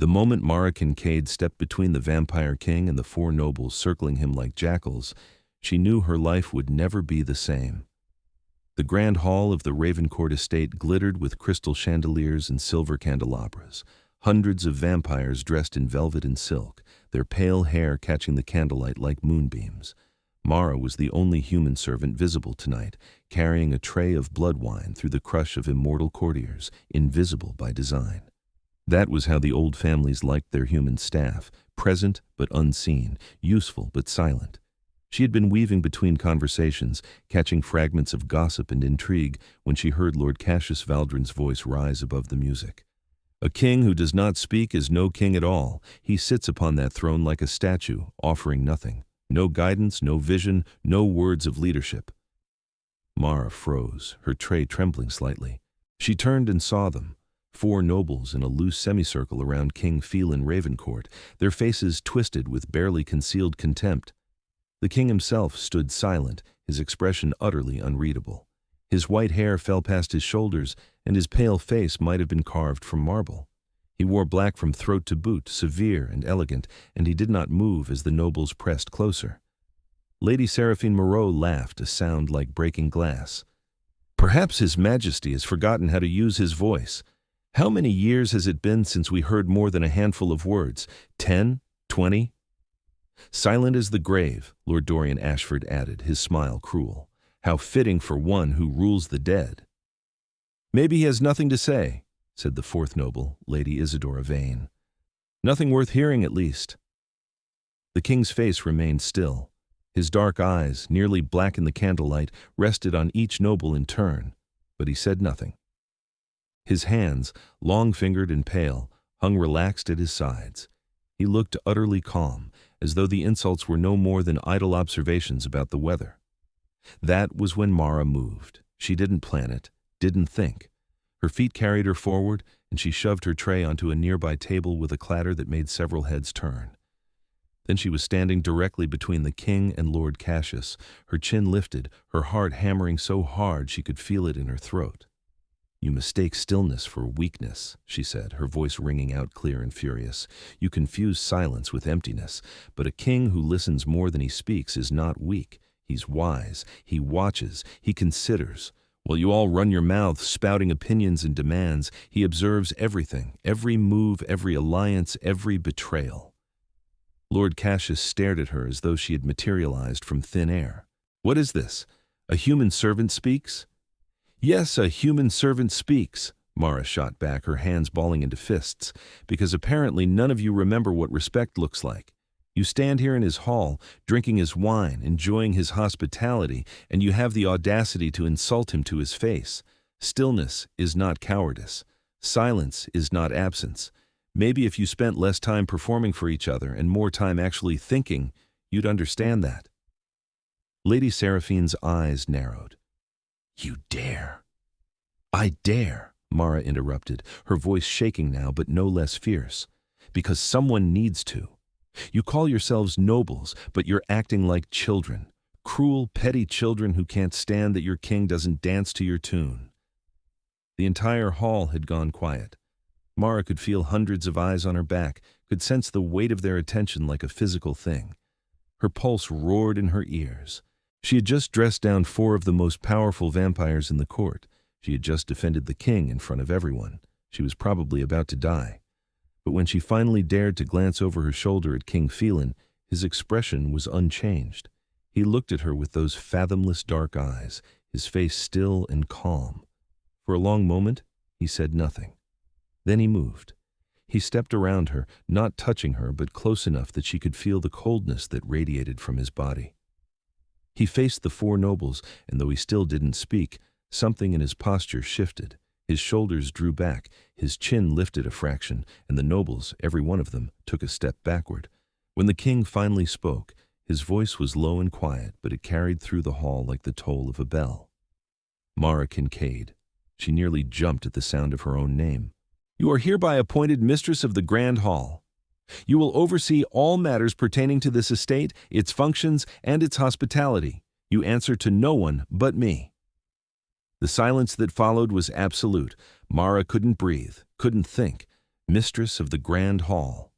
The moment Mara Kincaid stepped between the vampire king and the four nobles circling him like jackals, she knew her life would never be the same. The grand hall of the Ravencourt estate glittered with crystal chandeliers and silver candelabras. Hundreds of vampires dressed in velvet and silk, their pale hair catching the candlelight like moonbeams. Mara was the only human servant visible tonight, carrying a tray of blood wine through the crush of immortal courtiers, invisible by design. That was how the old families liked their human staff, present but unseen, useful but silent. She had been weaving between conversations, catching fragments of gossip and intrigue, when she heard Lord Cassius Valdrin's voice rise above the music. A king who does not speak is no king at all. He sits upon that throne like a statue, offering nothing. No guidance, no vision, no words of leadership. Mara froze, her tray trembling slightly. She turned and saw them. Four nobles in a loose semicircle around King Phelan Ravencourt, their faces twisted with barely concealed contempt. The king himself stood silent, his expression utterly unreadable. His white hair fell past his shoulders, and his pale face might have been carved from marble. He wore black from throat to boot, severe and elegant, and he did not move as the nobles pressed closer. Lady Seraphine Moreau laughed, a sound like breaking glass. "Perhaps His Majesty has forgotten how to use his voice. How many years has it been since we heard more than a handful of words? 10? 20? "Silent as the grave," Lord Dorian Ashford added, his smile cruel. "How fitting for one who rules the dead." "Maybe he has nothing to say," said the fourth noble, Lady Isadora Vane. "Nothing worth hearing, at least." The king's face remained still. His dark eyes, nearly black in the candlelight, rested on each noble in turn, but he said nothing. His hands, long-fingered and pale, hung relaxed at his sides. He looked utterly calm, as though the insults were no more than idle observations about the weather. That was when Mara moved. She didn't plan it, didn't think. Her feet carried her forward, and she shoved her tray onto a nearby table with a clatter that made several heads turn. Then she was standing directly between the king and Lord Cassius, her chin lifted, her heart hammering so hard she could feel it in her throat. "You mistake stillness for weakness," she said, her voice ringing out clear and furious. "You confuse silence with emptiness, but a king who listens more than he speaks is not weak. He's wise, he watches, he considers. While you all run your mouths spouting opinions and demands, he observes everything, every move, every alliance, every betrayal." Lord Cassius stared at her as though she had materialized from thin air. "What is this? A human servant speaks?" "Yes, a human servant speaks," Mara shot back, her hands balling into fists, "because apparently none of you remember what respect looks like. You stand here in his hall, drinking his wine, enjoying his hospitality, and you have the audacity to insult him to his face. Stillness is not cowardice. Silence is not absence. Maybe if you spent less time performing for each other and more time actually thinking, you'd understand that." Lady Seraphine's eyes narrowed. "You dare." "I dare," Mara interrupted, her voice shaking now but no less fierce, "because someone needs to. You call yourselves nobles, but you're acting like children, cruel, petty children who can't stand that your king doesn't dance to your tune." The entire hall had gone quiet. Mara could feel hundreds of eyes on her back, could sense the weight of their attention like a physical thing. Her pulse roared in her ears. She had just dressed down 4 of the most powerful vampires in the court. She had just defended the king in front of everyone. She was probably about to die. But when she finally dared to glance over her shoulder at King Phelan, his expression was unchanged. He looked at her with those fathomless dark eyes, his face still and calm. For a long moment, he said nothing. Then he moved. He stepped around her, not touching her, but close enough that she could feel the coldness that radiated from his body. He faced the 4 nobles, and though he still didn't speak, something in his posture shifted. His shoulders drew back, his chin lifted a fraction, and the nobles, every one of them, took a step backward. When the king finally spoke, his voice was low and quiet, but it carried through the hall like the toll of a bell. "Mara Kincaid." She nearly jumped at the sound of her own name. "You are hereby appointed Mistress of the Grand Hall. You will oversee all matters pertaining to this estate, its functions, and its hospitality. You answer to no one but me." The silence that followed was absolute. Mara couldn't breathe, couldn't think. Mistress of the Grand Hall.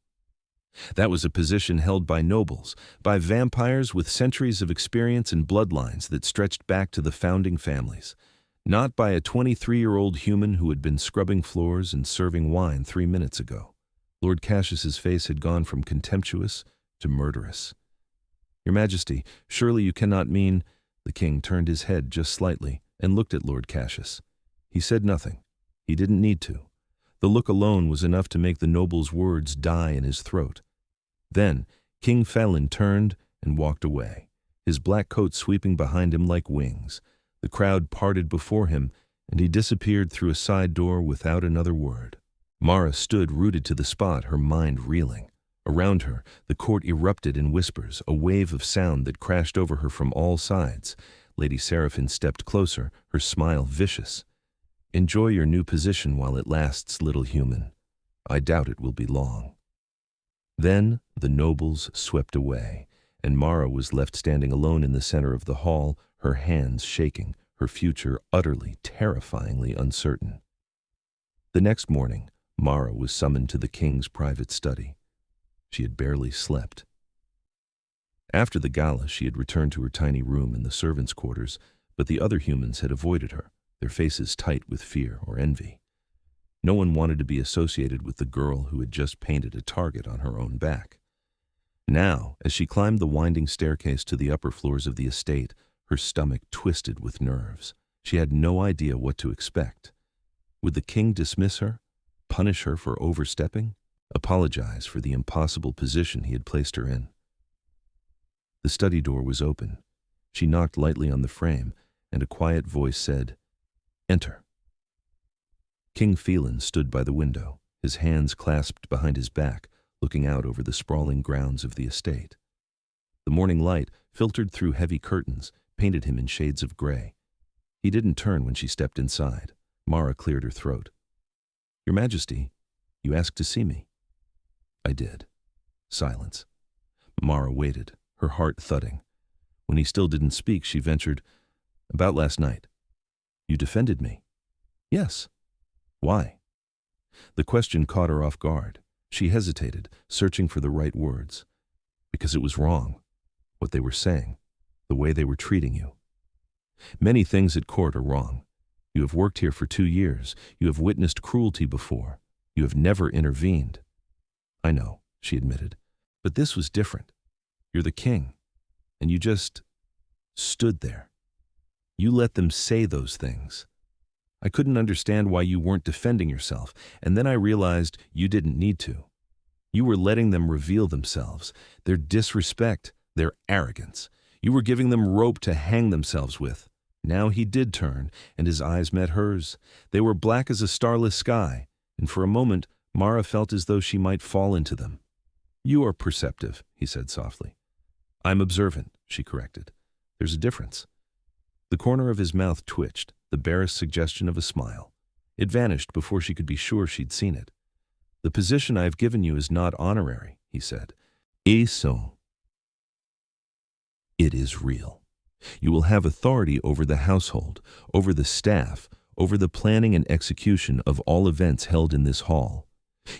That was a position held by nobles, by vampires with centuries of experience and bloodlines that stretched back to the founding families, not by a 23-year-old human who had been scrubbing floors and serving wine 3 minutes ago. Lord Cassius's face had gone from contemptuous to murderous. "Your Majesty, surely you cannot mean—" The king turned his head just slightly and looked at Lord Cassius. He said nothing. He didn't need to. The look alone was enough to make the noble's words die in his throat. Then King Phelan turned and walked away, his black coat sweeping behind him like wings. The crowd parted before him, and he disappeared through a side door without another word. Mara stood rooted to the spot, her mind reeling. Around her, the court erupted in whispers, a wave of sound that crashed over her from all sides. Lady Seraphine stepped closer, her smile vicious. "Enjoy your new position while it lasts, little human. I doubt it will be long." Then the nobles swept away, and Mara was left standing alone in the center of the hall, her hands shaking, her future utterly, terrifyingly uncertain. The next morning, Mara was summoned to the king's private study. She had barely slept. After the gala, she had returned to her tiny room in the servants' quarters, but the other humans had avoided her, their faces tight with fear or envy. No one wanted to be associated with the girl who had just painted a target on her own back. Now, as she climbed the winding staircase to the upper floors of the estate, her stomach twisted with nerves. She had no idea what to expect. Would the king dismiss her, punish her for overstepping, apologize for the impossible position he had placed her in? The study door was open. She knocked lightly on the frame, and a quiet voice said, "Enter." King Phelan stood by the window, his hands clasped behind his back, looking out over the sprawling grounds of the estate. The morning light, filtered through heavy curtains, painted him in shades of gray. He didn't turn when she stepped inside. Mara cleared her throat. "Your Majesty, you asked to see me." "I did." Silence. Mara waited, her heart thudding. When he still didn't speak, she ventured, "About last night. You defended me." "Yes." "Why?" The question caught her off guard. She hesitated, searching for the right words. "Because it was wrong. What they were saying. The way they were treating you. Many things at court are wrong. You have worked here for 2 years. You have witnessed cruelty before. You have never intervened." "I know," she admitted. "But this was different. You're the king. And you just stood there. You let them say those things. I couldn't understand why you weren't defending yourself, and then I realized you didn't need to. You were letting them reveal themselves, their disrespect, their arrogance. You were giving them rope to hang themselves with." Now he did turn, and his eyes met hers. They were black as a starless sky, and for a moment Mara felt as though she might fall into them. "You are perceptive," he said softly. "I'm observant," she corrected. "There's a difference." The corner of his mouth twitched, the barest suggestion of a smile. It vanished before she could be sure she'd seen it. "The position I've given you is not honorary," he said. "Et so. It is real. You will have authority over the household, over the staff, over the planning and execution of all events held in this hall.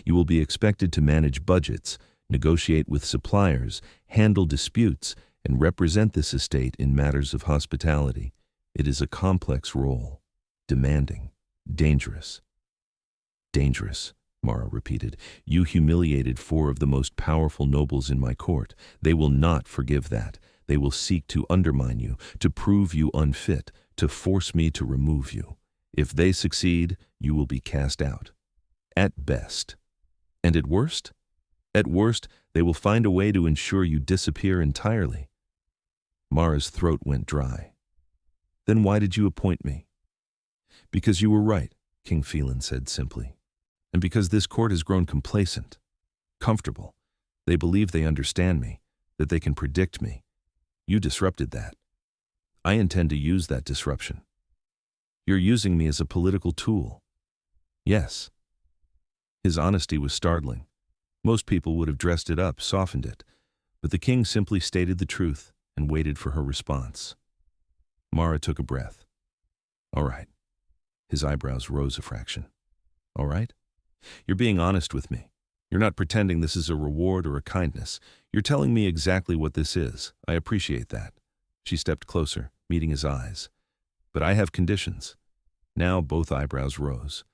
You will be expected to manage budgets, negotiate with suppliers, handle disputes, and represent this estate in matters of hospitality. It is a complex role, demanding, dangerous." "Dangerous," Mara repeated. "You humiliated 4 of the most powerful nobles in my court. They will not forgive that. They will seek to undermine you, to prove you unfit, to force me to remove you. If they succeed, you will be cast out. At best. And at worst? At worst, they will find a way to ensure you disappear entirely." Mara's throat went dry. "Then why did you appoint me?" "Because you were right," King Phelan said simply. "And because this court has grown complacent, comfortable. They believe they understand me, that they can predict me. You disrupted that. I intend to use that disruption." "You're using me as a political tool." "Yes." His honesty was startling. Most people would have dressed it up, softened it, but the king simply stated the truth and waited for her response. Mara took a breath. "All right." His eyebrows rose a fraction. "All right?" You're being honest with me. You're not pretending this is a reward or a kindness. You're telling me exactly what this is. I appreciate that. She stepped closer, meeting his eyes. But I have conditions. Now both eyebrows rose.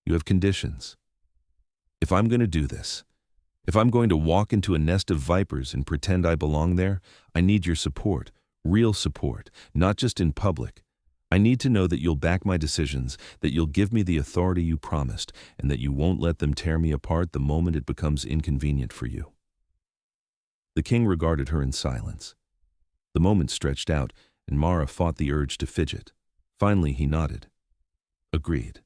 You have conditions. If I'm going to do this, if I'm going to walk into a nest of vipers and pretend I belong there, I need your support, real support, not just in public. I need to know that you'll back my decisions, that you'll give me the authority you promised, and that you won't let them tear me apart the moment it becomes inconvenient for you. The king regarded her in silence. The moment stretched out, and Mara fought the urge to fidget. Finally, he nodded. Agreed.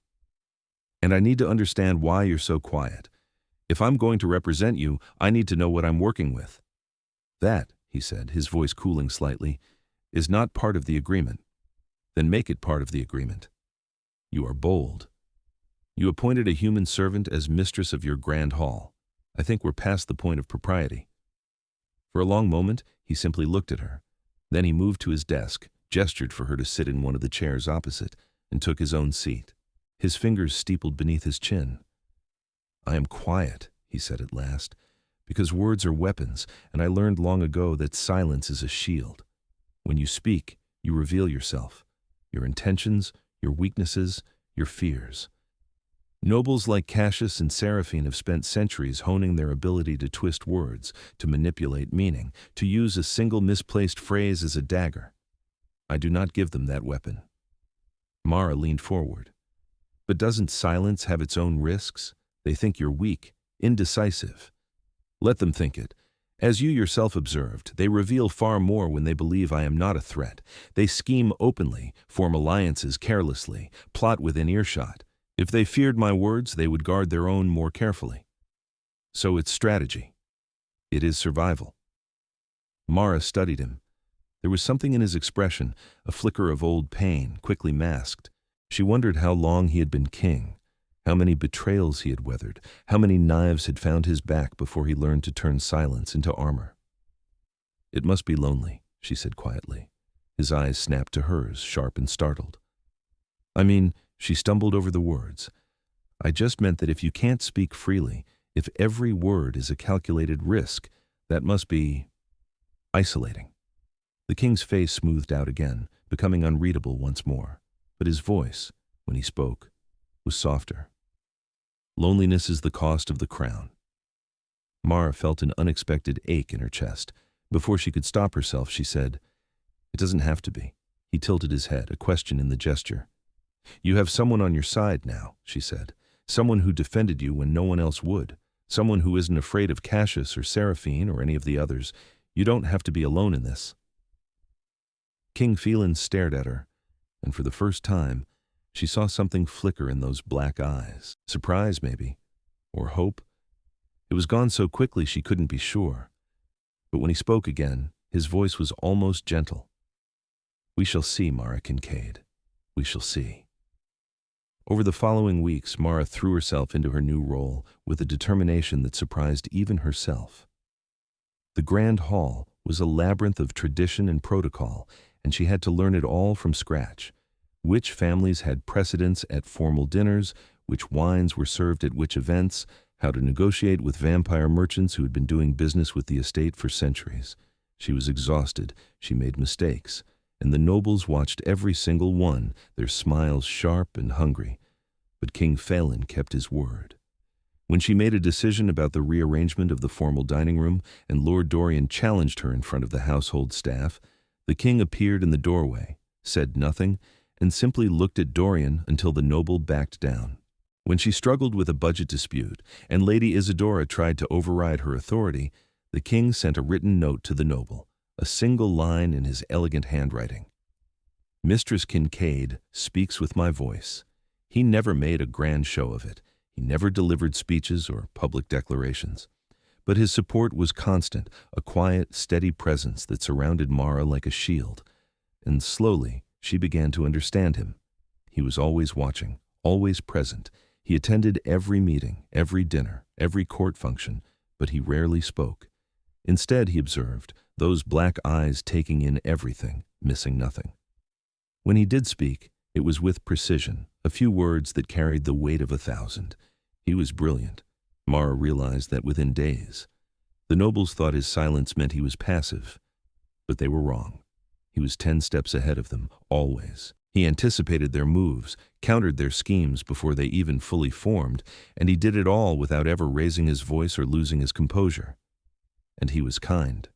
And I need to understand why you're so quiet. If I'm going to represent you, I need to know what I'm working with. That, he said, his voice cooling slightly, is not part of the agreement. Then make it part of the agreement. You are bold. You appointed a human servant as mistress of your grand hall. I think we're past the point of propriety. For a long moment, he simply looked at her. Then he moved to his desk, gestured for her to sit in one of the chairs opposite, and took his own seat. His fingers steepled beneath his chin. I am quiet, he said at last, because words are weapons, and I learned long ago that silence is a shield. When you speak, you reveal yourself, your intentions, your weaknesses, your fears. Nobles like Cassius and Seraphine have spent centuries honing their ability to twist words, to manipulate meaning, to use a single misplaced phrase as a dagger. I do not give them that weapon. Mara leaned forward. But doesn't silence have its own risks? They think you're weak, indecisive. Let them think it. As you yourself observed, they reveal far more when they believe I am not a threat. They scheme openly, form alliances carelessly, plot within earshot. If they feared my words, they would guard their own more carefully. So it's strategy. It is survival. Mara studied him. There was something in his expression, a flicker of old pain, quickly masked. She wondered how long he had been king, how many betrayals he had weathered, how many knives had found his back before he learned to turn silence into armor. It must be lonely, she said quietly. His eyes snapped to hers, sharp and startled. I mean, she stumbled over the words. I just meant that if you can't speak freely, if every word is a calculated risk, that must be isolating. The king's face smoothed out again, becoming unreadable once more, but his voice, when he spoke, was softer. Loneliness is the cost of the crown. Mara felt an unexpected ache in her chest. Before she could stop herself, she said, It doesn't have to be. He tilted his head, a question in the gesture. You have someone on your side now, she said. Someone who defended you when no one else would. Someone who isn't afraid of Cassius or Seraphine or any of the others. You don't have to be alone in this. King Phelan stared at her, and for the first time, she saw something flicker in those black eyes. Surprise, maybe, or hope. It was gone so quickly she couldn't be sure. But when he spoke again, his voice was almost gentle. We shall see, Mara Kincaid. We shall see. Over the following weeks, Mara threw herself into her new role with a determination that surprised even herself. The Grand Hall was a labyrinth of tradition and protocol, and she had to learn it all from scratch. Which families had precedence at formal dinners, which wines were served at which events, how to negotiate with vampire merchants who had been doing business with the estate for centuries. She was exhausted, she made mistakes, and the nobles watched every single one, their smiles sharp and hungry. But King Phelan kept his word. When she made a decision about the rearrangement of the formal dining room and Lord Dorian challenged her in front of the household staff, the king appeared in the doorway, said nothing, and simply looked at Dorian until the noble backed down. When she struggled with a budget dispute and Lady Isadora tried to override her authority, the king sent a written note to the noble, a single line in his elegant handwriting. Mistress Kincaid speaks with my voice. He never made a grand show of it. He never delivered speeches or public declarations. But his support was constant, a quiet, steady presence that surrounded Mara like a shield. And slowly, she began to understand him. He was always watching, always present. He attended every meeting, every dinner, every court function, but he rarely spoke. Instead, he observed, those black eyes taking in everything, missing nothing. When he did speak, it was with precision, a few words that carried the weight of 1,000. He was brilliant. Mara realized that within days. The nobles thought his silence meant he was passive, but they were wrong. He was 10 steps ahead of them, always. He anticipated their moves, countered their schemes before they even fully formed, and he did it all without ever raising his voice or losing his composure. And he was kind.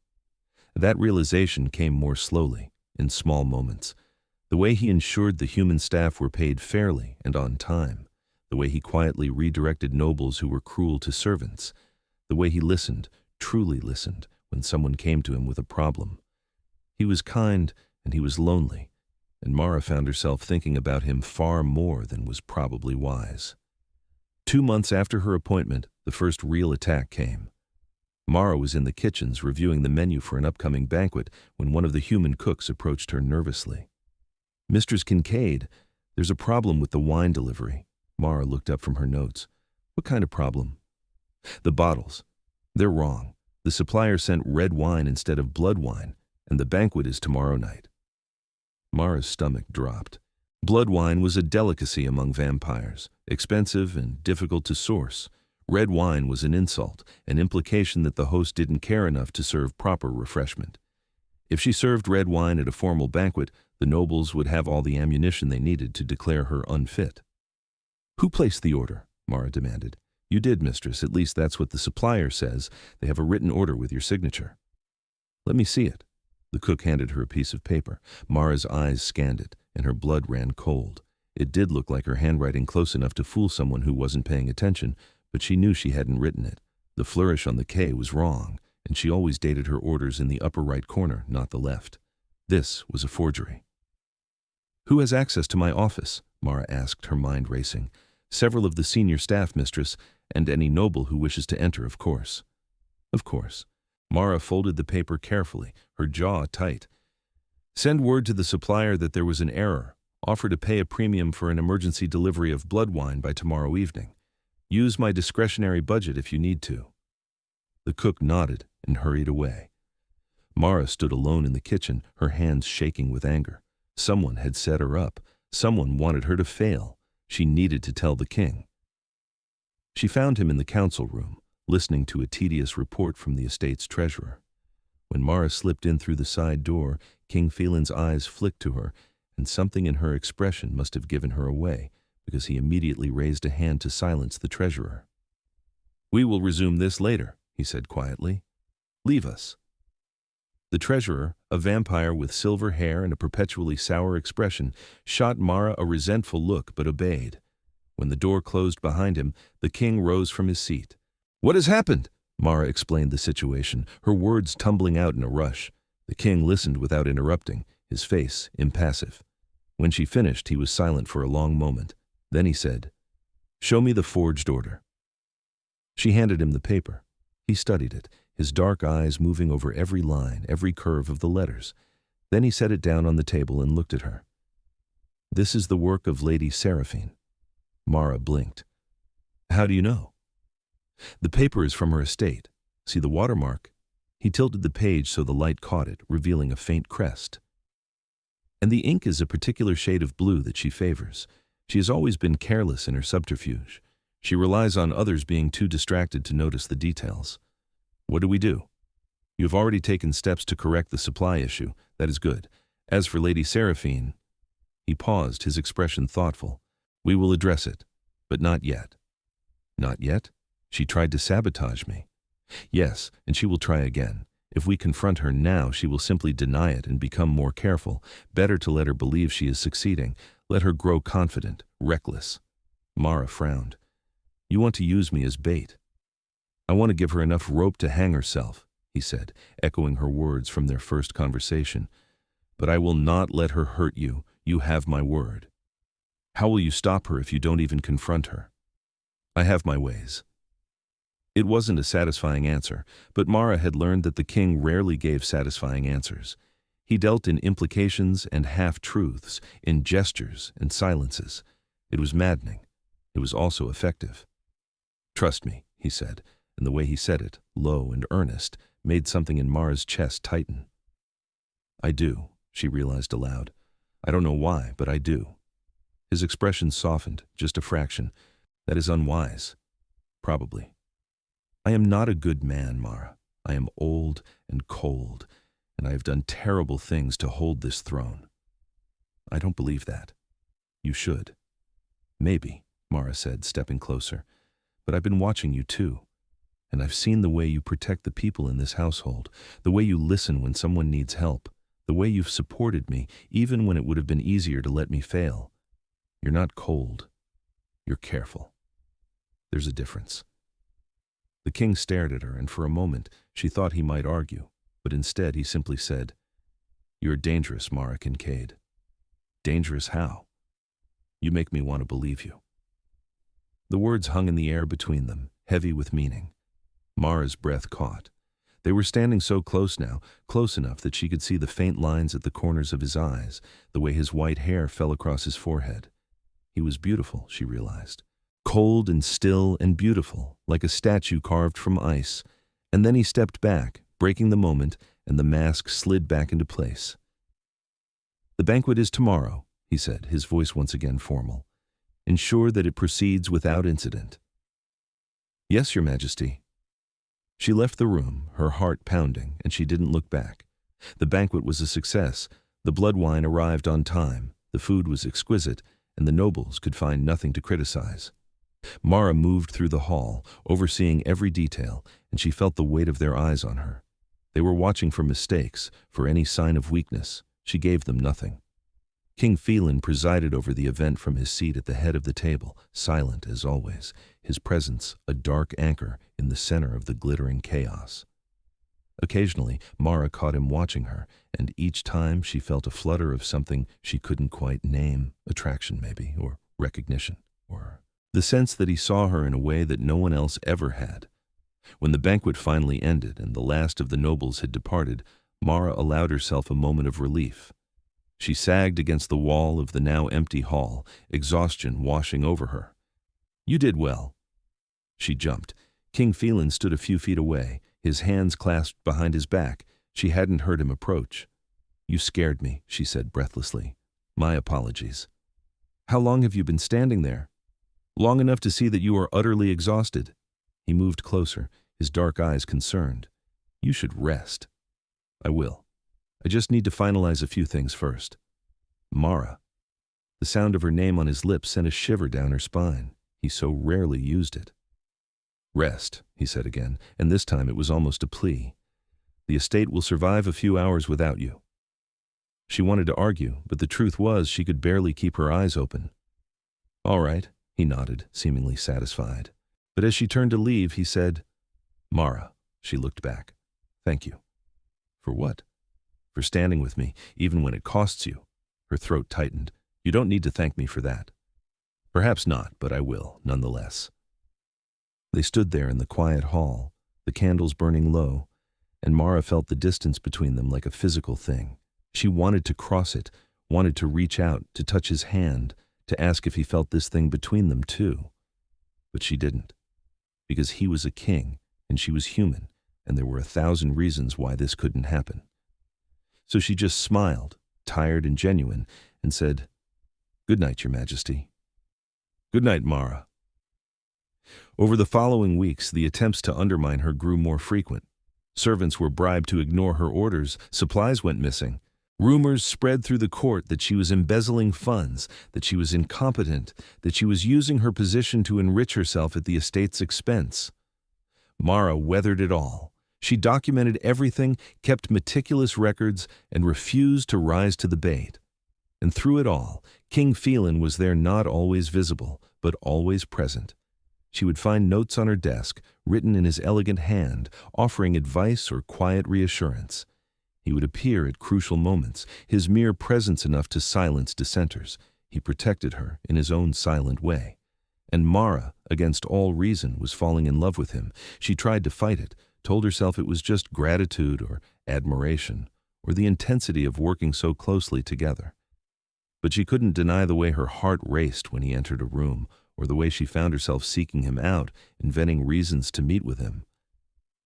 That realization came more slowly, in small moments. The way he ensured the human staff were paid fairly and on time. The way he quietly redirected nobles who were cruel to servants. The way he listened, truly listened, when someone came to him with a problem. He was kind and he was lonely, and Mara found herself thinking about him far more than was probably wise. 2 months after her appointment, the first real attack came. Mara was in the kitchens reviewing the menu for an upcoming banquet when one of the human cooks approached her nervously. "Mistress Kincaid, there's a problem with the wine delivery." Mara looked up from her notes. "What kind of problem?" "The bottles. They're wrong. The supplier sent red wine instead of blood wine, and the banquet is tomorrow night." Mara's stomach dropped. Blood wine was a delicacy among vampires, expensive and difficult to source. Red wine was an insult, an implication that the host didn't care enough to serve proper refreshment. If she served red wine at a formal banquet, the nobles would have all the ammunition they needed to declare her unfit. "Who placed the order?" Mara demanded. "You did, mistress. At least that's what the supplier says. They have a written order with your signature." "Let me see it." The cook handed her a piece of paper. Mara's eyes scanned it, and her blood ran cold. It did look like her handwriting close enough to fool someone who wasn't paying attention, but she knew she hadn't written it. The flourish on the K was wrong, and she always dated her orders in the upper right corner, not the left. This was a forgery. "Who has access to my office?" Mara asked, her mind racing. "Several of the senior staff, mistress, and any noble who wishes to enter, of course." "Of course." Mara folded the paper carefully, her jaw tight. "Send word to the supplier that there was an error. Offer to pay a premium for an emergency delivery of blood wine by tomorrow evening. Use my discretionary budget if you need to." The cook nodded and hurried away. Mara stood alone in the kitchen, her hands shaking with anger. Someone had set her up. Someone wanted her to fail. She needed to tell the king. She found him in the council room, listening to a tedious report from the estate's treasurer. When Mara slipped in through the side door, King Phelan's eyes flicked to her, and something in her expression must have given her away, because he immediately raised a hand to silence the treasurer. "We will resume this later," he said quietly. "Leave us." The treasurer, a vampire with silver hair and a perpetually sour expression, shot Mara a resentful look but obeyed. When the door closed behind him, the king rose from his seat. "What has happened?" Mara explained the situation, her words tumbling out in a rush. The king listened without interrupting, his face impassive. When she finished, he was silent for a long moment. Then he said, "Show me the forged order." She handed him the paper. He studied it, his dark eyes moving over every line, every curve of the letters. Then he set it down on the table and looked at her. "This is the work of Lady Seraphine." Mara blinked. "How do you know?" "The paper is from her estate. See the watermark?" He tilted the page so the light caught it, revealing a faint crest. "And the ink is a particular shade of blue that she favors. She has always been careless in her subterfuge. She relies on others being too distracted to notice the details. What do we do? You have already taken steps to correct the supply issue. That is good. As for Lady Seraphine," he paused, his expression thoughtful, "we will address it, but not yet." "Not yet? She tried to sabotage me." "Yes, and she will try again. If we confront her now, she will simply deny it and become more careful. Better to let her believe she is succeeding. Let her grow confident, reckless." Mara frowned. "You want to use me as bait." "I want to give her enough rope to hang herself," he said, echoing her words from their first conversation. "But I will not let her hurt you. You have my word." "How will you stop her if you don't even confront her?" "I have my ways." It wasn't a satisfying answer, but Mara had learned that the king rarely gave satisfying answers. He dealt in implications and half-truths, in gestures and silences. It was maddening. It was also effective. "Trust me," he said, and the way he said it, low and earnest, made something in Mara's chest tighten. "I do," she realized aloud. "I don't know why, but I do." His expression softened, just a fraction. "That is unwise." Probably. I am not a good man, Mara. I am old and cold, and I have done terrible things to hold this throne. I don't believe that. You should. Maybe, Mara said, stepping closer. But I've been watching you too. And I've seen the way you protect the people in this household, the way you listen when someone needs help, the way you've supported me, even when it would have been easier to let me fail. You're not cold. You're careful. There's a difference. The king stared at her, and for a moment she thought he might argue, but instead he simply said, "You're dangerous, Mara Kincaid." "Dangerous how?" "You make me want to believe you." The words hung in the air between them, heavy with meaning. Mara's breath caught. They were standing so close now, close enough that she could see the faint lines at the corners of his eyes, the way his white hair fell across his forehead. He was beautiful, she realized. Cold and still and beautiful, like a statue carved from ice. And then he stepped back, breaking the moment, and the mask slid back into place. "The banquet is tomorrow," he said, his voice once again formal. "Ensure that it proceeds without incident." "Yes, Your Majesty." She left the room, her heart pounding, and she didn't look back. The banquet was a success. The blood wine arrived on time, the food was exquisite, and the nobles could find nothing to criticize. Mara moved through the hall, overseeing every detail, and she felt the weight of their eyes on her. They were watching for mistakes, for any sign of weakness. She gave them nothing. King Phelan presided over the event from his seat at the head of the table, silent as always, his presence a dark anchor in the center of the glittering chaos. Occasionally, Mara caught him watching her, and each time she felt a flutter of something she couldn't quite name, attraction maybe, or recognition, or the sense that he saw her in a way that no one else ever had. When the banquet finally ended and the last of the nobles had departed, Mara allowed herself a moment of relief. She sagged against the wall of the now empty hall, exhaustion washing over her. "You did well." She jumped. King Phelan stood a few feet away, his hands clasped behind his back. She hadn't heard him approach. "You scared me," she said breathlessly. "My apologies." "How long have you been standing there?" "Long enough to see that you are utterly exhausted." He moved closer, his dark eyes concerned. "You should rest." "I will. I just need to finalize a few things first." "Mara." The sound of her name on his lips sent a shiver down her spine. He so rarely used it. "Rest," he said again, and this time it was almost a plea. "The estate will survive a few hours without you." She wanted to argue, but the truth was she could barely keep her eyes open. "All right," he nodded, seemingly satisfied. But as she turned to leave, he said, "Mara." She looked back. "Thank you." "For what?" "For standing with me, even when it costs you." Her throat tightened. "You don't need to thank me for that." "Perhaps not, but I will, nonetheless." They stood there in the quiet hall, the candles burning low, and Mara felt the distance between them like a physical thing. She wanted to cross it, wanted to reach out, to touch his hand, to ask if he felt this thing between them too. But she didn't, because he was a king, and she was human, and there were 1,000 reasons why this couldn't happen. So she just smiled, tired and genuine, and said, "Good night, Your Majesty." "Good night, Mara." Over the following weeks, the attempts to undermine her grew more frequent. Servants were bribed to ignore her orders, supplies went missing. Rumors spread through the court that she was embezzling funds, that she was incompetent, that she was using her position to enrich herself at the estate's expense. Mara weathered it all. She documented everything, kept meticulous records, and refused to rise to the bait. And through it all, King Phelan was there, not always visible, but always present. She would find notes on her desk, written in his elegant hand, offering advice or quiet reassurance. He would appear at crucial moments, his mere presence enough to silence dissenters. He protected her in his own silent way. And Mara, against all reason, was falling in love with him. She tried to fight it, told herself it was just gratitude or admiration, or the intensity of working so closely together. But she couldn't deny the way her heart raced when he entered a room, or the way she found herself seeking him out, inventing reasons to meet with him.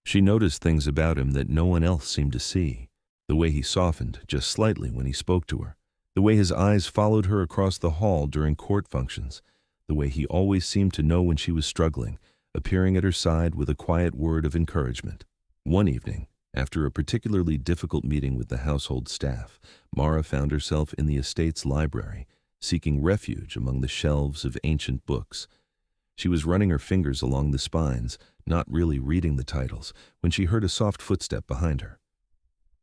She noticed things about him that no one else seemed to see. The way he softened, just slightly, when he spoke to her. The way his eyes followed her across the hall during court functions. The way he always seemed to know when she was struggling. appearing at her side with a quiet word of encouragement. One evening, after a particularly difficult meeting with the household staff, Mara found herself in the estate's library, seeking refuge among the shelves of ancient books. She was running her fingers along the spines, not really reading the titles, when she heard a soft footstep behind her.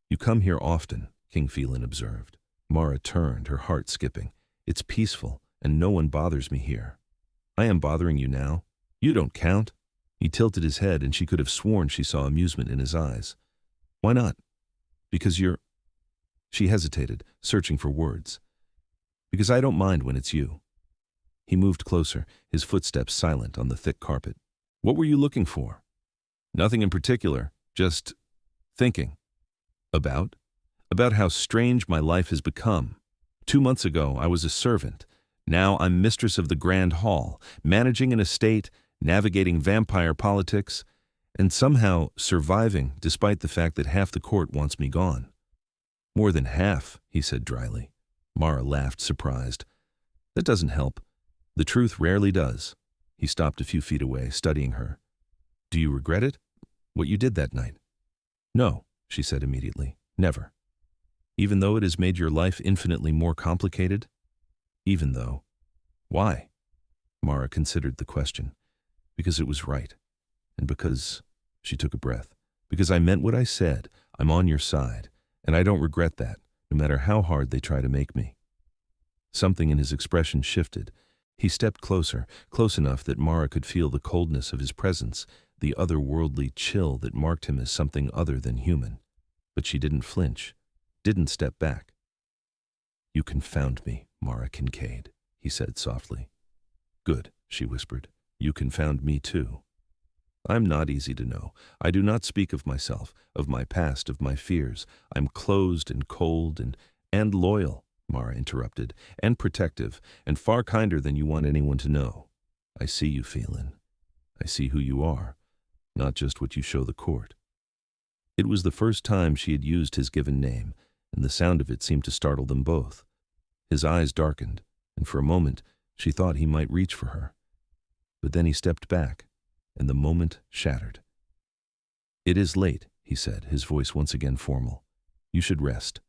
"You come here often," King Phelan observed. Mara turned, her heart skipping. "It's peaceful, and no one bothers me here." "I am bothering you now? You don't count." He tilted his head, and she could have sworn she saw amusement in his eyes. "Why not?" "Because you're—" She hesitated, searching for words. "Because I don't mind when it's you." He moved closer, his footsteps silent on the thick carpet. "What were you looking for?" "Nothing in particular, just thinking." "About?" "About how strange my life has become. 2 months ago, I was a servant. Now I'm mistress of the Grand Hall, managing an estate, navigating vampire politics, and somehow surviving despite the fact that half the court wants me gone." "More than half," he said dryly. Mara laughed, surprised. "That doesn't help. The truth rarely does." He stopped a few feet away, studying her. "Do you regret it? What you did that night?" "No," she said immediately. "Never." "Even though it has made your life infinitely more complicated?" "Even though." "Why?" Mara considered the question. "Because it was right. And because—" she took a breath. "Because I meant what I said. I'm on your side. And I don't regret that, no matter how hard they try to make me." Something in his expression shifted. He stepped closer, close enough that Mara could feel the coldness of his presence, the otherworldly chill that marked him as something other than human. But she didn't flinch, didn't step back. "You confound me, Mara Kincaid," he said softly. "Good," she whispered. "You confound me too." "I'm not easy to know. I do not speak of myself, of my past, of my fears. I'm closed and cold and loyal," Mara interrupted, "and protective, and far kinder than you want anyone to know. I see you, Phelan. I see who you are, not just what you show the court." It was the first time she had used his given name, and the sound of it seemed to startle them both. His eyes darkened, and for a moment she thought he might reach for her. But then he stepped back, and the moment shattered. "It is late," he said, his voice once again formal. "You should rest."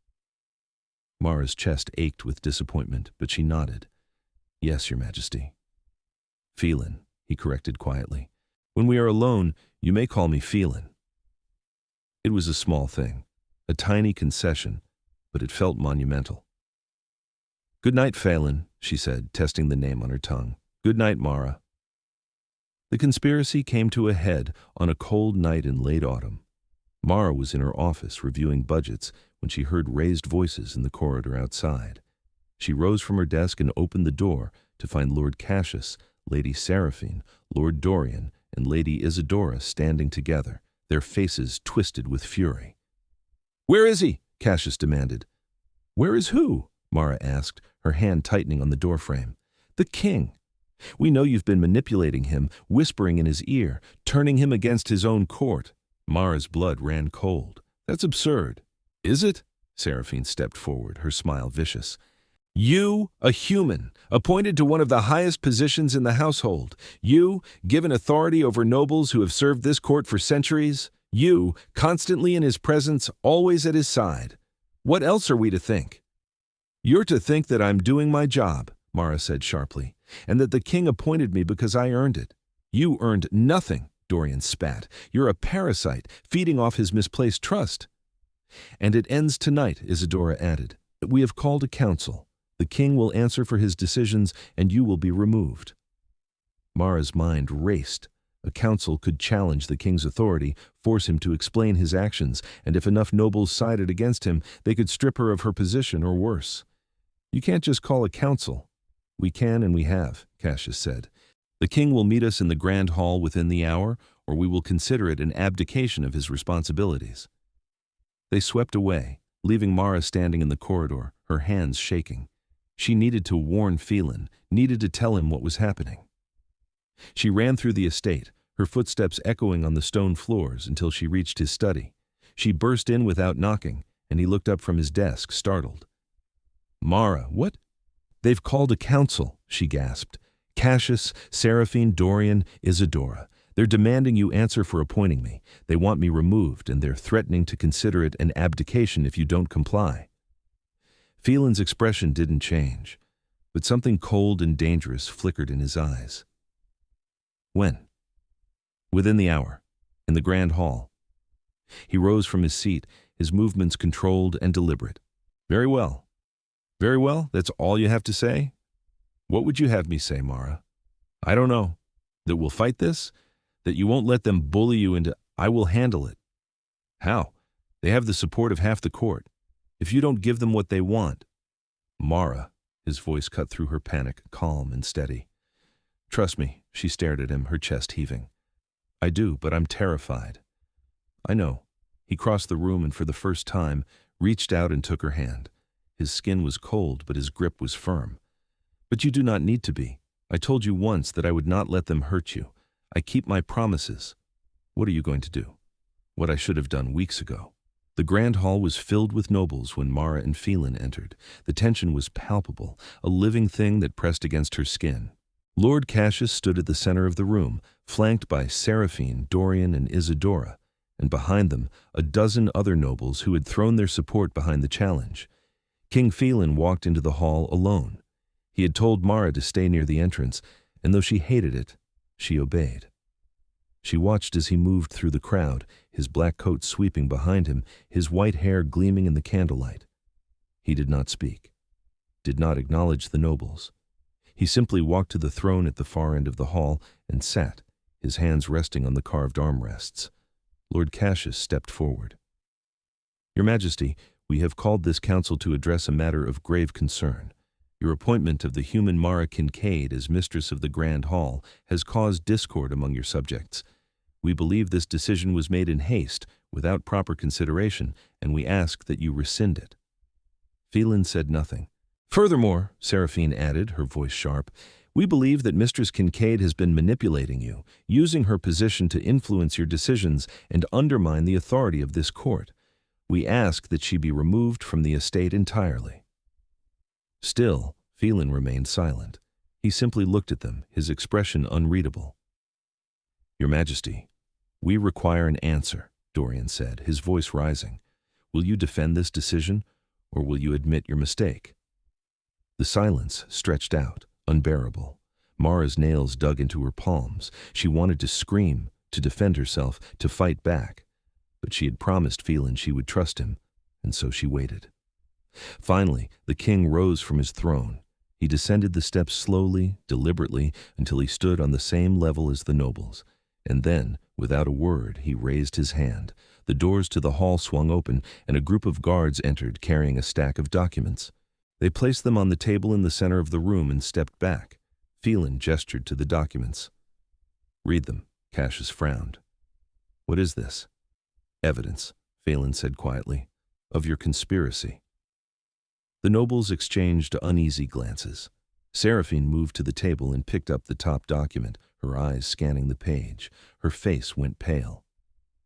Mara's chest ached with disappointment, but she nodded. "Yes, Your Majesty." "Phelan," he corrected quietly. "When we are alone, you may call me Phelan." It was a small thing, a tiny concession, but it felt monumental. "Good night, Phelan," she said, testing the name on her tongue. "Good night, Mara." The conspiracy came to a head on a cold night in late autumn. Mara was in her office reviewing budgets when she heard raised voices in the corridor outside. She rose from her desk and opened the door to find Lord Cassius, Lady Seraphine, Lord Dorian, and Lady Isadora standing together, their faces twisted with fury. "Where is he?" Cassius demanded. "Where is who?" Mara asked, her hand tightening on the doorframe. "The king. We know you've been manipulating him, whispering in his ear, turning him against his own court." Mara's blood ran cold. "That's absurd." "Is it?" Seraphine stepped forward, her smile vicious. "You, a human, appointed to one of the highest positions in the household. You, given authority over nobles who have served this court for centuries. You, constantly in his presence, always at his side. What else are we to think?" "You're to think that I'm doing my job," Mara said sharply, "and that the king appointed me because I earned it." "You earned nothing," Dorian spat. "You're a parasite, feeding off his misplaced trust." "And it ends tonight," Isadora added. "We have called a council. The king will answer for his decisions, and you will be removed." Mara's mind raced. A council could challenge the king's authority, force him to explain his actions, and if enough nobles sided against him, they could strip her of her position or worse. "You can't just call a council." "We can and we have," Cassius said. "The king will meet us in the Grand Hall within the hour, or we will consider it an abdication of his responsibilities." They swept away, leaving Mara standing in the corridor, her hands shaking. She needed to warn Phelan, needed to tell him what was happening. She ran through the estate, her footsteps echoing on the stone floors until she reached his study. She burst in without knocking, and he looked up from his desk, startled. "Mara, what?" "They've called a council," she gasped. "Cassius, Seraphine, Dorian, Isadora. They're demanding you answer for appointing me. They want me removed, and they're threatening to consider it an abdication if you don't comply." Phelan's expression didn't change, but something cold and dangerous flickered in his eyes. "When?" "Within the hour, in the Grand Hall." He rose from his seat, his movements controlled and deliberate. "Very well. Very well, that's all you have to say? What would you have me say, Mara?" "I don't know. That we'll fight this? That you won't let them bully you into—" "I will handle it." "How?" "They have the support of half the court. If you don't give them what they want—" "Mara," his voice cut through her panic, calm and steady. "Trust me," she stared at him, her chest heaving. "I do, but I'm terrified." "I know." He crossed the room and for the first time reached out and took her hand. His skin was cold, but his grip was firm. "But you do not need to be. I told you once that I would not let them hurt you. I keep my promises. What are you going to do?" "What I should have done weeks ago." The Grand Hall was filled with nobles when Mara and Phelan entered. The tension was palpable, a living thing that pressed against her skin. Lord Cassius stood at the center of the room, flanked by Seraphine, Dorian, and Isadora, and behind them a dozen other nobles who had thrown their support behind the challenge. King Phelan walked into the hall alone. He had told Mara to stay near the entrance, and though she hated it, she obeyed. She watched as he moved through the crowd, his black coat sweeping behind him, his white hair gleaming in the candlelight. He did not speak, did not acknowledge the nobles. He simply walked to the throne at the far end of the hall and sat, his hands resting on the carved armrests. Lord Cassius stepped forward. "Your Majesty, we have called this council to address a matter of grave concern. Your appointment of the human Mara Kincaid as Mistress of the Grand Hall has caused discord among your subjects. We believe this decision was made in haste, without proper consideration, and we ask that you rescind it." Phelan said nothing. "Furthermore," Seraphine added, her voice sharp, "we believe that Mistress Kincaid has been manipulating you, using her position to influence your decisions and undermine the authority of this court. We ask that she be removed from the estate entirely." Still, Phelan remained silent. He simply looked at them, his expression unreadable. "Your Majesty, we require an answer," Dorian said, his voice rising. "Will you defend this decision, or will you admit your mistake?" The silence stretched out, unbearable. Mara's nails dug into her palms. She wanted to scream, to defend herself, to fight back. But she had promised Phelan she would trust him, and so she waited. Finally, the king rose from his throne. He descended the steps slowly, deliberately, until he stood on the same level as the nobles. And then, without a word, he raised his hand. The doors to the hall swung open, and a group of guards entered, carrying a stack of documents. They placed them on the table in the center of the room and stepped back. Phelan gestured to the documents. "Read them," Cassius frowned. "What is this?" "Evidence," Phelan said quietly, "of your conspiracy." The nobles exchanged uneasy glances. Seraphine moved to the table and picked up the top document, her eyes scanning the page. Her face went pale.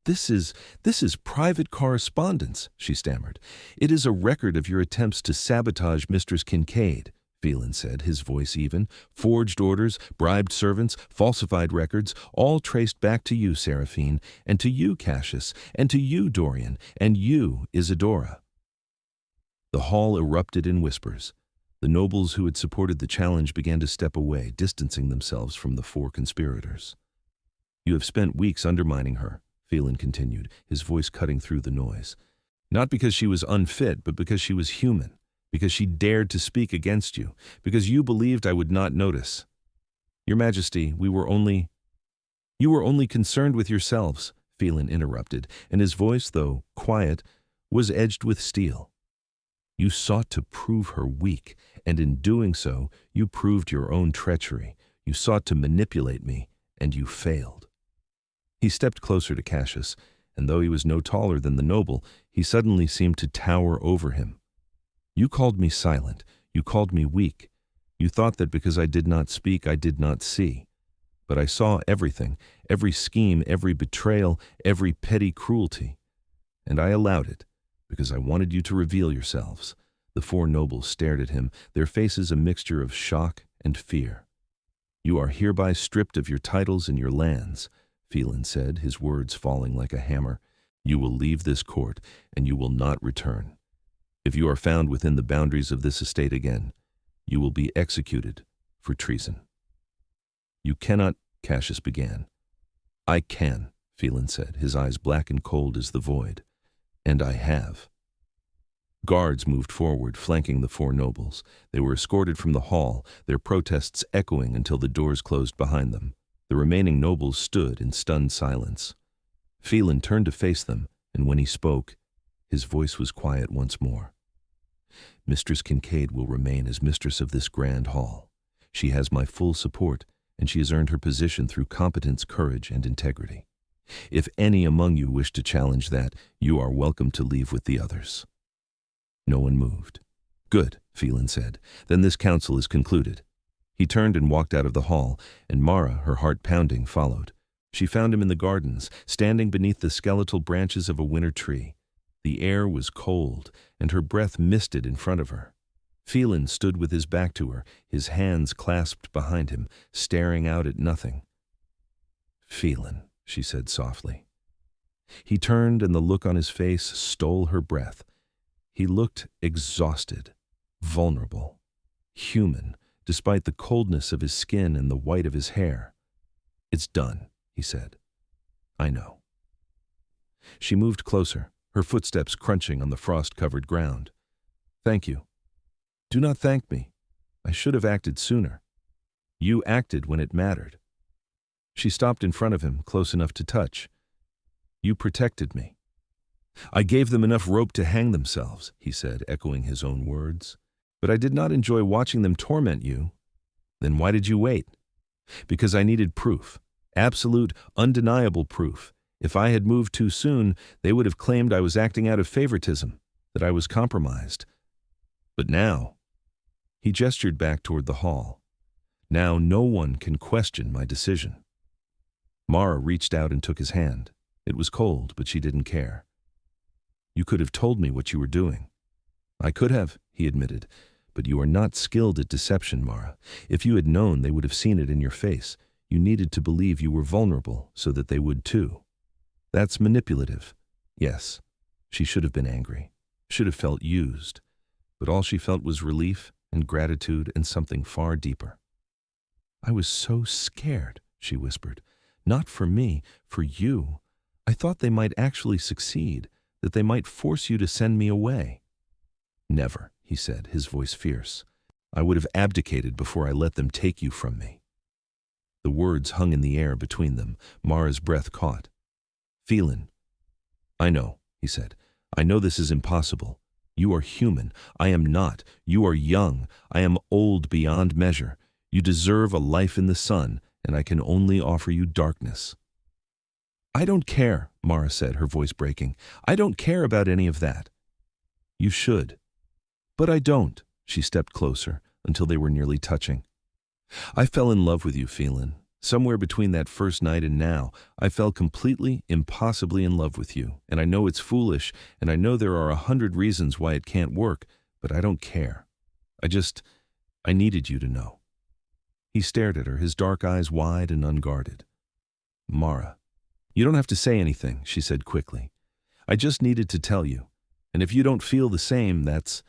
This is private correspondence," she stammered. "It is a record of your attempts to sabotage Mistress Kincaid," Phelan said, his voice even. "Forged orders, bribed servants, falsified records, all traced back to you, Seraphine, and to you, Cassius, and to you, Dorian, and you, Isadora." The hall erupted in whispers. The nobles who had supported the challenge began to step away, distancing themselves from the four conspirators. "You have spent weeks undermining her," Phelan continued, his voice cutting through the noise. "Not because she was unfit, but because she was human, because she dared to speak against you, because you believed I would not notice. Your Majesty, You were only concerned with yourselves," Phelan interrupted, and his voice, though quiet, was edged with steel. "You sought to prove her weak, and in doing so, you proved your own treachery. You sought to manipulate me, and you failed." He stepped closer to Cassius, and though he was no taller than the noble, he suddenly seemed to tower over him. "You called me silent. You called me weak. You thought that because I did not speak, I did not see. But I saw everything, every scheme, every betrayal, every petty cruelty. And I allowed it, because I wanted you to reveal yourselves." The four nobles stared at him, their faces a mixture of shock and fear. "You are hereby stripped of your titles and your lands." Phelan said, his words falling like a hammer. You will leave this court, and you will not return. If you are found within the boundaries of this estate again, you will be executed for treason. You cannot, Cassius began. I can, Phelan said, his eyes black and cold as the void. And I have. Guards moved forward, flanking the four nobles. They were escorted from the hall, their protests echoing until the doors closed behind them. The remaining nobles stood in stunned silence. Phelan turned to face them, and when he spoke, his voice was quiet once more. Mistress Kincaid will remain as mistress of this grand hall. She has my full support, and she has earned her position through competence, courage, and integrity. If any among you wish to challenge that, you are welcome to leave with the others. No one moved. Good, Phelan said. Then this council is concluded. He turned and walked out of the hall, and Mara, her heart pounding, followed. She found him in the gardens, standing beneath the skeletal branches of a winter tree. The air was cold, and her breath misted in front of her. Phelan stood with his back to her, his hands clasped behind him, staring out at nothing. Phelan, she said softly. He turned, and the look on his face stole her breath. He looked exhausted, vulnerable, human, despite the coldness of his skin and the white of his hair. It's done, he said. I know. She moved closer, her footsteps crunching on the frost-covered ground. Thank you. Do not thank me. I should have acted sooner. You acted when it mattered. She stopped in front of him, close enough to touch. You protected me. I gave them enough rope to hang themselves, he said, echoing his own words. But I did not enjoy watching them torment you. Then why did you wait? Because I needed proof. Absolute, undeniable proof. If I had moved too soon, they would have claimed I was acting out of favoritism, that I was compromised. But now, he gestured back toward the hall. Now no one can question my decision. Mara reached out and took his hand. It was cold, but she didn't care. You could have told me what you were doing. I could have, he admitted, but you are not skilled at deception, Mara. If you had known, they would have seen it in your face. You needed to believe you were vulnerable so that they would too. That's manipulative. Yes, she should have been angry, should have felt used, but all she felt was relief and gratitude and something far deeper. I was so scared, she whispered. Not for me, for you. I thought they might actually succeed, that they might force you to send me away. Never, he said, his voice fierce. I would have abdicated before I let them take you from me. The words hung in the air between them. Mara's breath caught. Phelan. I know, he said. I know this is impossible. You are human. I am not. You are young. I am old beyond measure. You deserve a life in the sun, and I can only offer you darkness. I don't care, Mara said, her voice breaking. I don't care about any of that. You should. But I don't. She stepped closer, until they were nearly touching. I fell in love with you, Phelan. Somewhere between that first night and now, I fell completely, impossibly in love with you. And I know it's foolish, and I know there are 100 reasons why it can't work, but I don't care. I needed you to know. He stared at her, his dark eyes wide and unguarded. Mara. You don't have to say anything, she said quickly. I just needed to tell you. And if you don't feel the same, that's...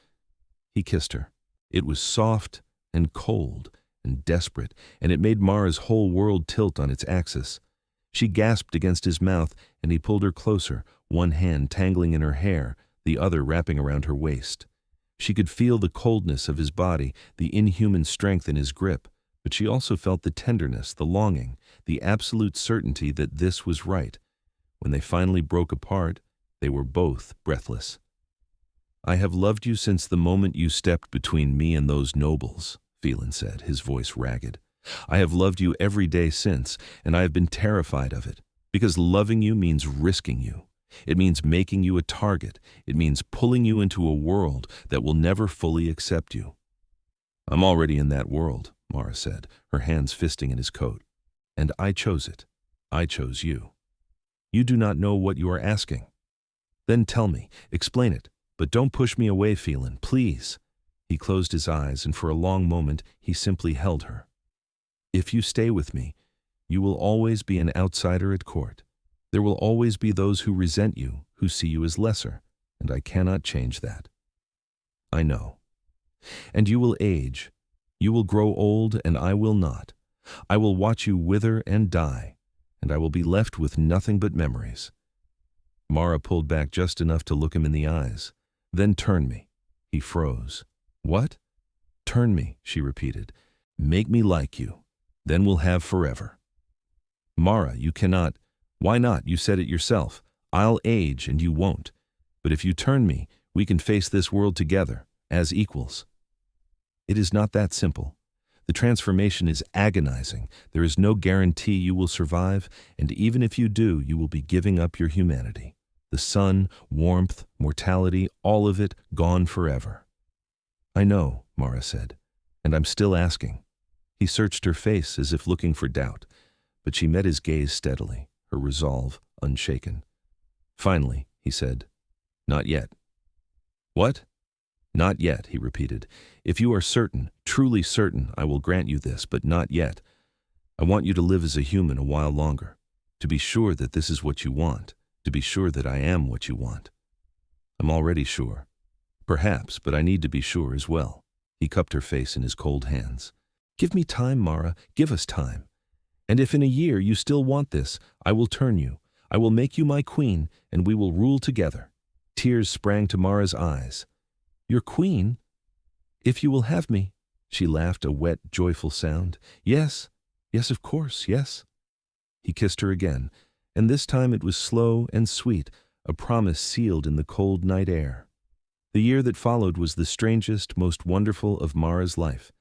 He kissed her. It was soft and cold and desperate, and it made Mara's whole world tilt on its axis. She gasped against his mouth, and he pulled her closer, one hand tangling in her hair, the other wrapping around her waist. She could feel the coldness of his body, the inhuman strength in his grip, but she also felt the tenderness, the longing, the absolute certainty that this was right. When they finally broke apart, they were both breathless. I have loved you since the moment you stepped between me and those nobles, Phelan said, his voice ragged. I have loved you every day since, and I have been terrified of it, because loving you means risking you. It means making you a target. It means pulling you into a world that will never fully accept you. I'm already in that world, Mara said, her hands fisting in his coat. And I chose it. I chose you. You do not know what you are asking. Then tell me, explain it, but don't push me away, Phelan, please. He closed his eyes, and for a long moment he simply held her. If you stay with me, You will always be an outsider at court. There will always be those who resent you, who see you as lesser, and I cannot change that. I know. And you will age. You will grow old, and I will not. I will watch you wither and die, and I will be left with nothing but memories. Mara pulled back just enough to look him in the eyes. Then turn me. He froze. What? Turn me, she repeated. Make me like you. Then we'll have forever. Mara, you cannot. Why not? You said it yourself. I'll age and you won't. But if you turn me, we can face this world together, as equals. It is not that simple. The transformation is agonizing. There is no guarantee you will survive, and even if you do, you will be giving up your humanity. The sun, warmth, mortality, all of it gone forever. I know, Mara said, and I'm still asking. He searched her face as if looking for doubt, but she met his gaze steadily, her resolve unshaken. Finally, he said, Not yet. What? Not yet, he repeated. If you are certain, truly certain, I will grant you this, but not yet. I want you to live as a human a while longer, to be sure that this is what you want, to be sure that I am what you want. I'm already sure. Perhaps, but I need to be sure as well. He cupped her face in his cold hands. Give me time, Mara, give us time. And if in a year you still want this, I will turn you. I will make you my queen, and we will rule together. Tears sprang to Mara's eyes. Your queen? If you will have me. She laughed a wet, joyful sound. Yes, yes, of course, yes. He kissed her again, and this time it was slow and sweet, a promise sealed in the cold night air. The year that followed was the strangest, most wonderful of Mara's life.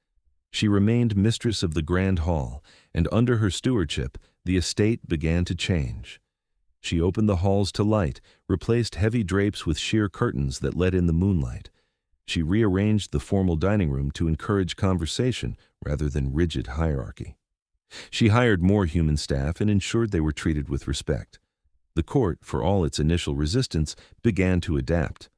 She remained mistress of the Grand Hall, and under her stewardship, the estate began to change. She opened the halls to light, replaced heavy drapes with sheer curtains that let in the moonlight. She rearranged the formal dining room to encourage conversation rather than rigid hierarchy. She hired more human staff and ensured they were treated with respect. The court, for all its initial resistance, began to adapt.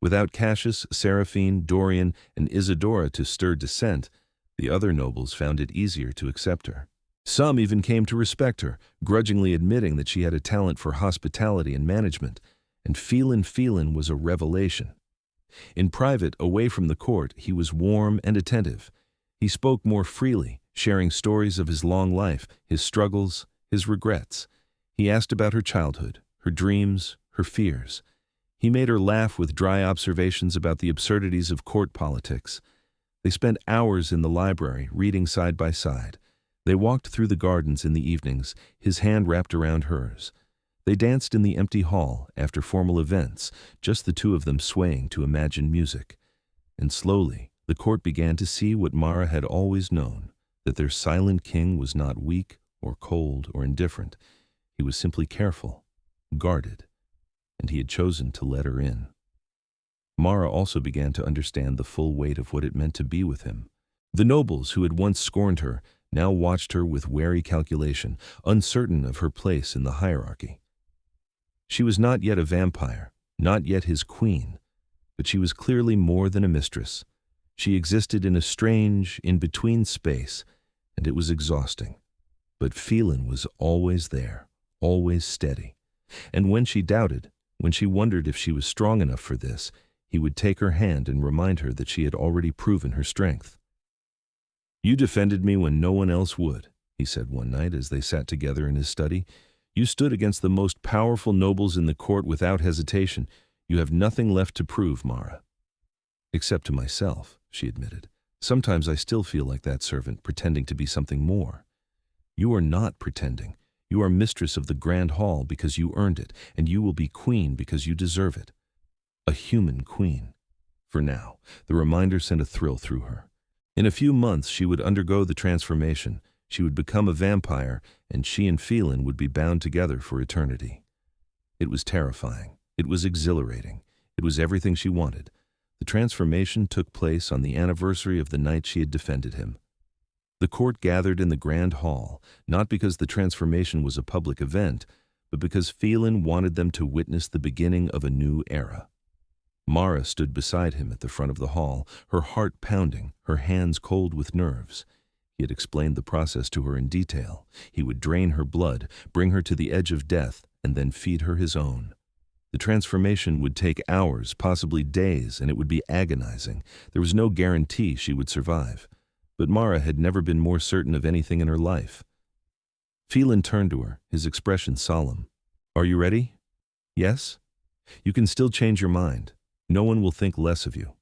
Without Cassius, Seraphine, Dorian, and Isadora to stir dissent, the other nobles found it easier to accept her. Some even came to respect her, grudgingly admitting that she had a talent for hospitality and management, and Phelan was a revelation. In private, away from the court, he was warm and attentive. He spoke more freely, sharing stories of his long life, his struggles, his regrets. He asked about her childhood, her dreams, her fears. He made her laugh with dry observations about the absurdities of court politics. They spent hours in the library, reading side by side. They walked through the gardens in the evenings, his hand wrapped around hers. They danced in the empty hall after formal events, just the two of them swaying to imagined music. And slowly, the court began to see what Mara had always known, that their silent king was not weak or cold or indifferent. He was simply careful, guarded, and he had chosen to let her in. Mara also began to understand the full weight of what it meant to be with him. The nobles who had once scorned her now watched her with wary calculation, uncertain of her place in the hierarchy. She was not yet a vampire, not yet his queen, but she was clearly more than a mistress. She existed in a strange, in-between space, and it was exhausting. But Phelan was always there, always steady. And when she doubted, when she wondered if she was strong enough for this, he would take her hand and remind her that she had already proven her strength. You defended me when no one else would, he said one night as they sat together in his study. You stood against the most powerful nobles in the court without hesitation. You have nothing left to prove, Mara. Except to myself, she admitted. Sometimes I still feel like that servant, pretending to be something more. You are not pretending. You are mistress of the Grand Hall because you earned it, and you will be queen because you deserve it. A human queen. For now, the reminder sent a thrill through her. In a few months she would undergo the transformation. She would become a vampire, and she and Phelan would be bound together for eternity. It was terrifying. It was exhilarating. It was everything she wanted. The transformation took place on the anniversary of the night she had defended him. The court gathered in the Grand Hall, not because the transformation was a public event, but because Phelan wanted them to witness the beginning of a new era. Mara stood beside him at the front of the hall, her heart pounding, her hands cold with nerves. He had explained the process to her in detail. He would drain her blood, bring her to the edge of death, and then feed her his own. The transformation would take hours, possibly days, and it would be agonizing. There was no guarantee she would survive. But Mara had never been more certain of anything in her life. Phelan turned to her, his expression solemn. "Are you ready?" "Yes?" "You can still change your mind. No one will think less of you."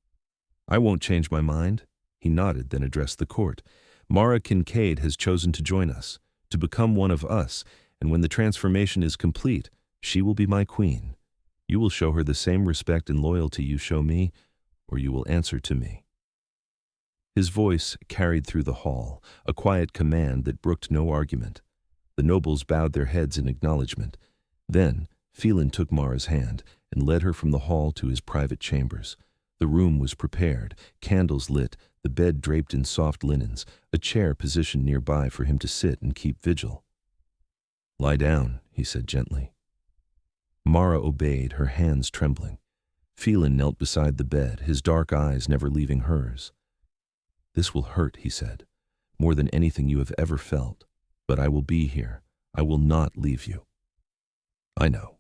"I won't change my mind." He nodded, then addressed the court. "Mara Kincaid has chosen to join us, to become one of us, and when the transformation is complete, she will be my queen. You will show her the same respect and loyalty you show me, or you will answer to me." His voice carried through the hall, a quiet command that brooked no argument. The nobles bowed their heads in acknowledgement. Then, Phelan took Mara's hand and led her from the hall to his private chambers. The room was prepared, candles lit, the bed draped in soft linens, a chair positioned nearby for him to sit and keep vigil. "Lie down," he said gently. Mara obeyed, her hands trembling. Phelan knelt beside the bed, his dark eyes never leaving hers. "This will hurt," he said, "more than anything you have ever felt. But I will be here. I will not leave you." "I know."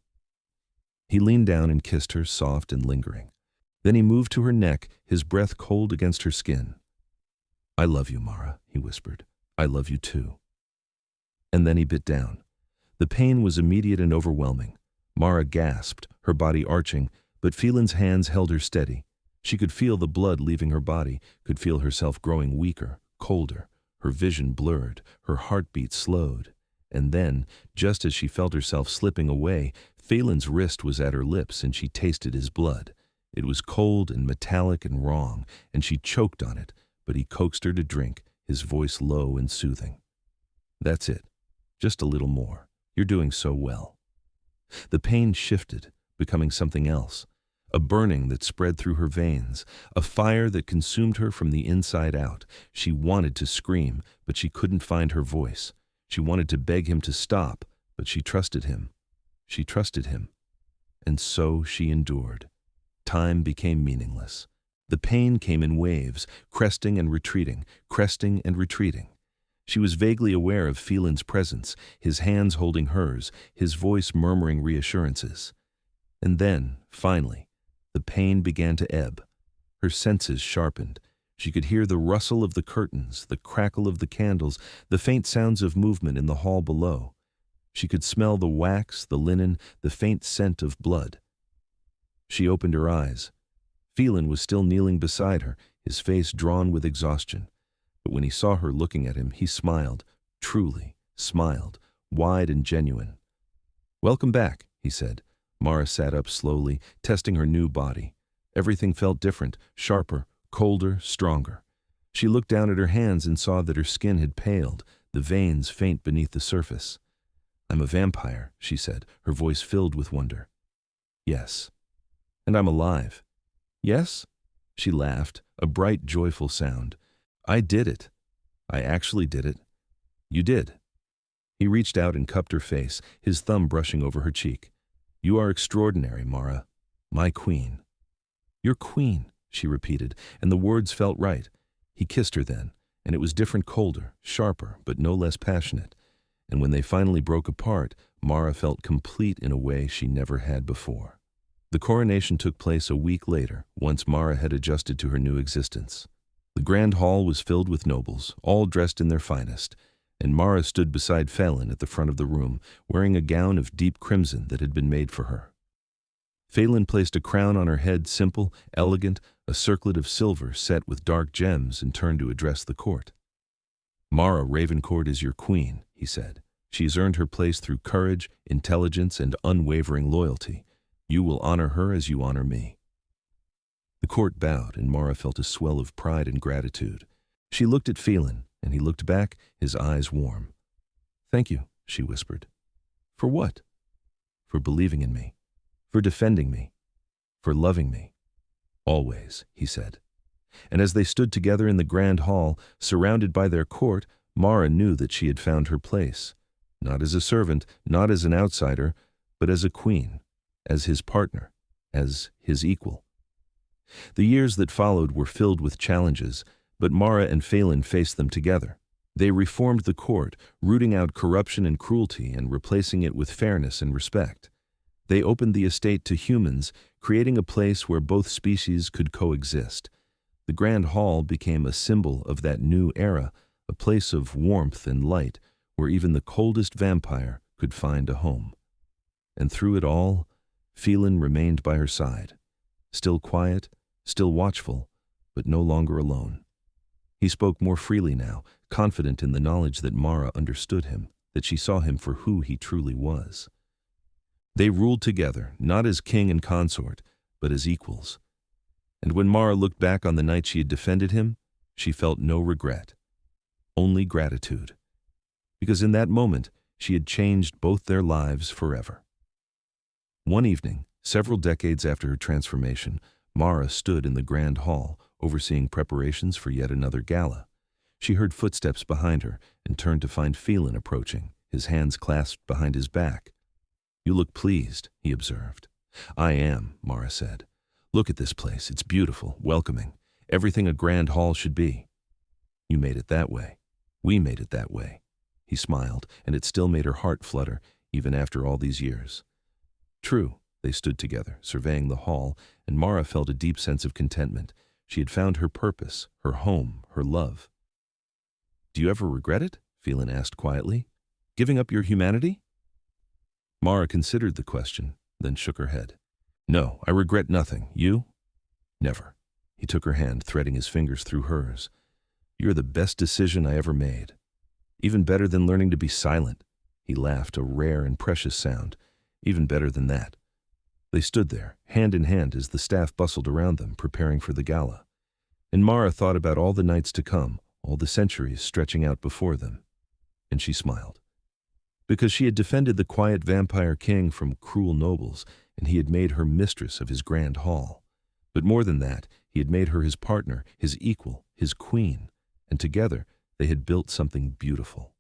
He leaned down and kissed her, soft and lingering. Then he moved to her neck, his breath cold against her skin. "I love you, Mara," he whispered. "I love you too." And then he bit down. The pain was immediate and overwhelming. Mara gasped, her body arching, but Phelan's hands held her steady. She could feel the blood leaving her body, could feel herself growing weaker, colder, her vision blurred, her heartbeat slowed. And then, just as she felt herself slipping away, Phelan's wrist was at her lips and she tasted his blood. It was cold and metallic and wrong, and she choked on it, but he coaxed her to drink, his voice low and soothing. "That's it. Just a little more. You're doing so well." The pain shifted, becoming something else. A burning that spread through her veins, a fire that consumed her from the inside out. She wanted to scream, but she couldn't find her voice. She wanted to beg him to stop, but she trusted him. She trusted him. And so she endured. Time became meaningless. The pain came in waves, cresting and retreating, cresting and retreating. She was vaguely aware of Phelan's presence, his hands holding hers, his voice murmuring reassurances. And then, finally, the pain began to ebb. Her senses sharpened. She could hear the rustle of the curtains, the crackle of the candles, the faint sounds of movement in the hall below. She could smell the wax, the linen, the faint scent of blood. She opened her eyes. Phelan was still kneeling beside her, his face drawn with exhaustion. But when he saw her looking at him, he smiled, truly smiled, wide and genuine. "Welcome back," he said. Mara sat up slowly, testing her new body. Everything felt different, sharper, colder, stronger. She looked down at her hands and saw that her skin had paled, the veins faint beneath the surface. "I'm a vampire," she said, her voice filled with wonder. "Yes." "And I'm alive." "Yes?" She laughed, a bright, joyful sound. "I did it. I actually did it." "You did." He reached out and cupped her face, his thumb brushing over her cheek. "You are extraordinary, Mara. My queen." "Your queen," she repeated, and the words felt right. He kissed her then, and it was different, colder, sharper, but no less passionate. And when they finally broke apart, Mara felt complete in a way she never had before. The coronation took place a week later, once Mara had adjusted to her new existence. The grand hall was filled with nobles, all dressed in their finest, and Mara stood beside Phelan at the front of the room, wearing a gown of deep crimson that had been made for her. Phelan placed a crown on her head, simple, elegant, a circlet of silver set with dark gems, and turned to address the court. "Mara Ravencourt is your queen," he said. "She has earned her place through courage, intelligence, and unwavering loyalty. You will honor her as you honor me." The court bowed, and Mara felt a swell of pride and gratitude. She looked at Phelan, and he looked back, his eyes warm. "Thank you," she whispered. "For what?" "For believing in me. For defending me. For loving me." "Always," he said. And as they stood together in the grand hall, surrounded by their court, Mara knew that she had found her place. Not as a servant, not as an outsider, but as a queen, as his partner, as his equal. The years that followed were filled with challenges, but Mara and Phelan faced them together. They reformed the court, rooting out corruption and cruelty and replacing it with fairness and respect. They opened the estate to humans, creating a place where both species could coexist. The Grand Hall became a symbol of that new era, a place of warmth and light where even the coldest vampire could find a home. And through it all, Phelan remained by her side, still quiet, still watchful, but no longer alone. He spoke more freely now, confident in the knowledge that Mara understood him, that she saw him for who he truly was. They ruled together, not as king and consort, but as equals. And when Mara looked back on the night she had defended him, she felt no regret, only gratitude. Because in that moment, she had changed both their lives forever. One evening, several decades after her transformation, Mara stood in the Grand Hall, overseeing preparations for yet another gala. She heard footsteps behind her and turned to find Phelan approaching, his hands clasped behind his back. "You look pleased," he observed. "I am," Mara said. "Look at this place. It's beautiful, welcoming, everything a grand hall should be." "You made it that way. We made it that way." He smiled, and it still made her heart flutter, even after all these years. True, they stood together, surveying the hall, and Mara felt a deep sense of contentment. She had found her purpose, her home, her love. "Do you ever regret it?" Phelan asked quietly. "Giving up your humanity?" Mara considered the question, then shook her head. "No, I regret nothing. You?" "Never." He took her hand, threading his fingers through hers. "You're the best decision I ever made. Even better than learning to be silent." He laughed, a rare and precious sound. "Even better than that." They stood there, hand in hand, as the staff bustled around them, preparing for the gala. And Mara thought about all the nights to come, all the centuries stretching out before them. And she smiled. Because she had defended the quiet vampire king from cruel nobles, and he had made her mistress of his grand hall. But more than that, he had made her his partner, his equal, his queen, and together they had built something beautiful.